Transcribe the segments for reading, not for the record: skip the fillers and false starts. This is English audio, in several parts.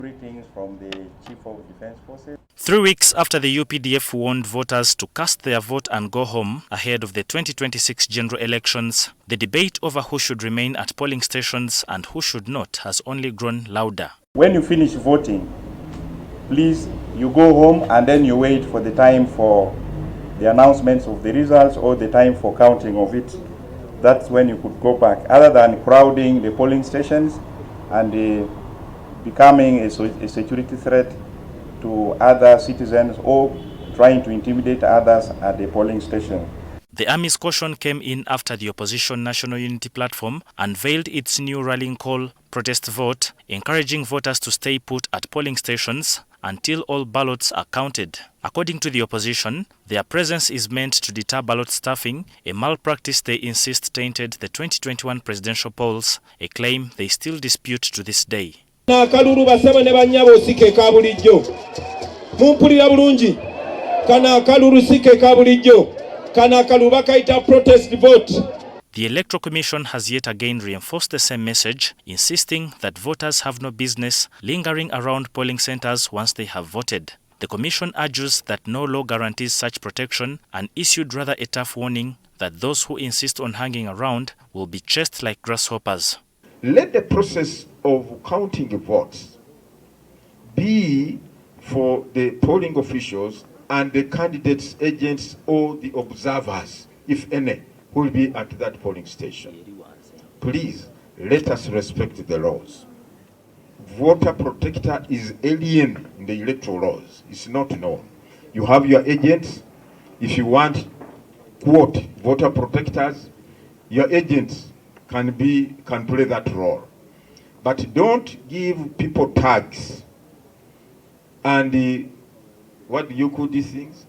Greetings from the Chief of Defence Forces. 3 weeks after the UPDF warned voters to cast their vote and go home ahead of the 2026 general elections, the debate over who should remain at polling stations and who should not has only grown louder. When you finish voting, please, you go home and then you wait for the time for the announcements of the results or the time for counting of it. That's when you could go back. Other than crowding the polling stations and becoming a security threat to other citizens or trying to intimidate others at the polling station. The Army's caution came in after the opposition National Unity Platform unveiled its new rallying call, Protest Vote, encouraging voters to stay put at polling stations until all ballots are counted. According to the opposition, their presence is meant to deter ballot stuffing, a malpractice they insist tainted the 2021 presidential polls, a claim they still dispute to this day. Akalulu basaba ne banyabo sike ka bulijjo mumpulira bulungi kana akalulu sike ka bulijjo kana akalu bakaita protest vote. The Electoral Commission has yet again reinforced the same message, insisting that voters have no business lingering around polling centers once they have voted. The Commission argues that no law guarantees such protection and issued rather a tough warning that those who insist on hanging around will be chased like grasshoppers. Let the process of counting the votes be for the polling officials and the candidates, agents, or the observers, if any, who will be at that polling station. Please, let us respect the laws. Voter protector is alien in the electoral laws. It's not known. You have your agents. If you want, quote, voter protectors, your agents can play that role. But don't give people tags and what do you call these things?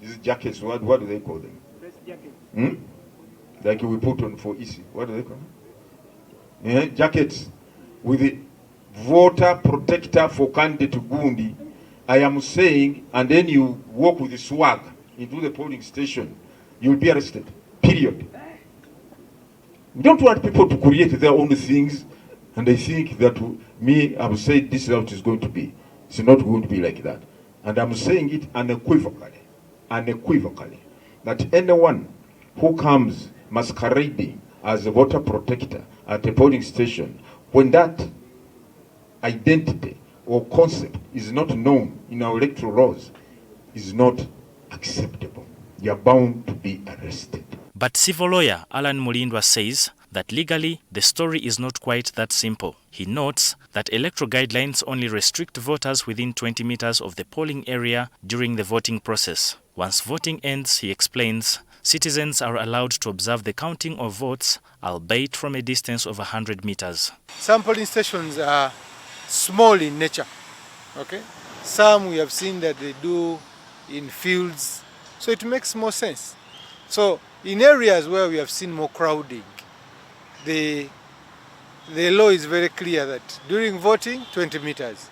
These jackets, what do they call them? Press jacket. Like we put on for easy. What do they call them? Jackets with the voter protector for candidate Gundi. I am saying, and then you walk with the swag into the polling station, you'll be arrested. Period. We don't want people to create their own things, and they think that I will say this is how it is going to be. It's not going to be like that. And I'm saying it unequivocally, that anyone who comes masquerading as a voter protector at a polling station, when that identity or concept is not known in our electoral laws, is not acceptable. You are bound to be arrested. But civil lawyer Alan Mulindwa says that legally the story is not quite that simple. He notes that electoral guidelines only restrict voters within 20 meters of the polling area during the voting process. Once voting ends, he explains, citizens are allowed to observe the counting of votes, albeit from a distance of 100 meters. Some polling stations are small in nature. Okay? Some we have seen that they do in fields, so it makes more sense. So in areas where we have seen more crowding, the law is very clear that during voting, 20 meters.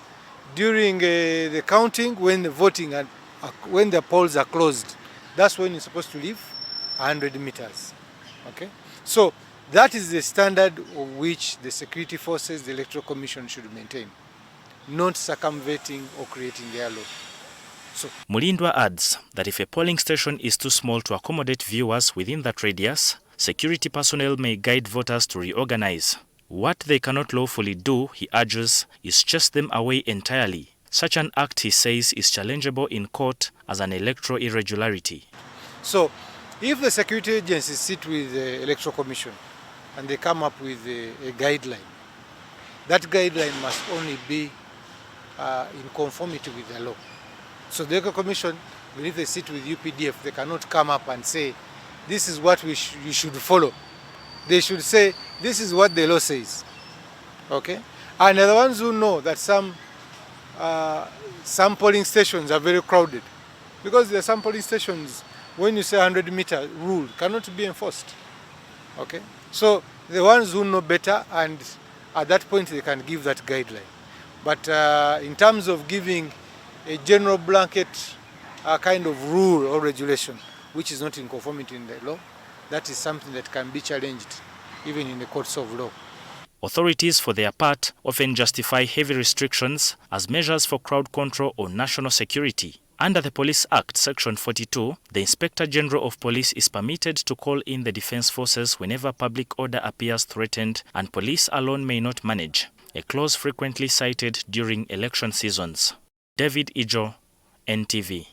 During the counting, when the polls are closed, that's when you're supposed to leave 100 meters. Okay? So that is the standard of which the security forces, the Electoral Commission should maintain, not circumventing or creating their law. Mulindwa adds that if a polling station is too small to accommodate viewers within that radius, security personnel may guide voters to reorganize. What they cannot lawfully do, he urges, is chase them away entirely. Such an act, he says, is challengeable in court as an electoral irregularity. So, if the security agencies sit with the Electoral Commission and they come up with a guideline, that guideline must only be in conformity with the law. So the Electoral Commission, even if they sit with UPDF, they cannot come up and say, this is what you should follow. They should say, this is what the law says. Okay? And they're the ones who know that some polling stations are very crowded. Because there are some polling stations, when you say 100-meter rule, cannot be enforced. Okay? So the ones who know better, and at that point they can give that guideline. But in terms of giving a general blanket kind of rule or regulation, which is not in conformity in the law, that is something that can be challenged even in the courts of law. Authorities, for their part, often justify heavy restrictions as measures for crowd control or national security. Under the Police Act, Section 42, the Inspector General of Police is permitted to call in the defense forces whenever public order appears threatened and police alone may not manage, a clause frequently cited during election seasons. David Ijo, NTV.